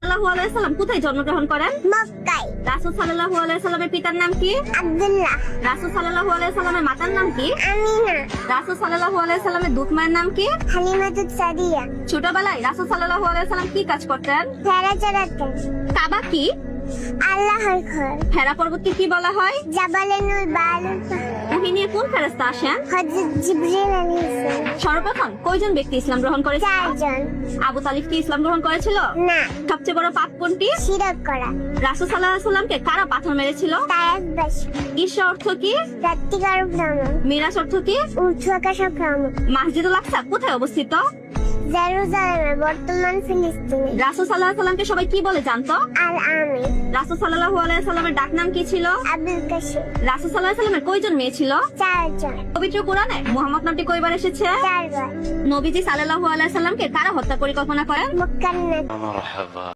সাল্লাল্লাহু আলাইহি সাল্লাম কোথায় জন্মগ্রহণ করেন? মক্কায়। রাসূল সাল্লাল্লাহু আলাইহি সাল্লামের পিতার নাম কি? আব্দুল্লাহ। রাসূল সাল্লাল্লাহু আলাইহি সাল্লামের মাতার নাম কি? আমিনা। রাসূল সাল্লাল্লাহু আলাইহি সাল্লামের দুধ মায়ের নাম কি? হালিমাতুস সাদিয়া। ছোটবেলায় রাসূল সাল্লাল্লাহু আলাইহি সাল্লাম কি কাজ করতেন? ভেড়া চড়াতেন। কাবা কি? আল্লাহর ঘর। হেরা পর্বতকে কি বলা হয়? জাবালে নূর বালুল ওহী নিয়ে কোন ফেরেশতা আসেন? হযরত জিবরিল আলাইহিস সালাম। সর্বপ্রথম কয়জন ব্যক্তি ইসলাম গ্রহণ করেছিল? 4 জন। আবু তালিব কি ইসলাম গ্রহণ করেছিল? না, সবচেয়ে বড় পাপ কোনটি? শিরক করা। রাসূল সাল্লাল্লাহু আলাইহি সাল্লামকে কারা পাথর মেরেছিল? তায়েফবাসী। ঈশা অর্থ কি? রাত্রিকার ভ্রমণ। মিরাজ অর্থ কি? ঊর্ধ্ব আকাশে ভ্রমণ। মসজিদুল আকসা কোথায় অবস্থিত? জেরুজালেমে, বর্তমান ফিলিস্তিনে। রাসূল সাল্লাল্লাহু আলাইহি সাল্লামকে সবাই কি বলে জানতো? আল আমিন। রাসূল সাল্লাল্লাহু আলাইহি সাল্লামের ডাক নাম কি ছিল? আবুল কাসিম। রাসূল সাল্লাল্লাহু আলাইহি সাল্লামের কয়জন মেয়ে ছিল? 4 জন। পবিত্র কোরআনে মুহাম্মদ নামটি কয়বার এসেছে? 4 বার। নবীজি সাল্লাল্লাহু আলাইহি সাল্লামকে কারা হত্যা পরিকল্পনা করেন? মক্কার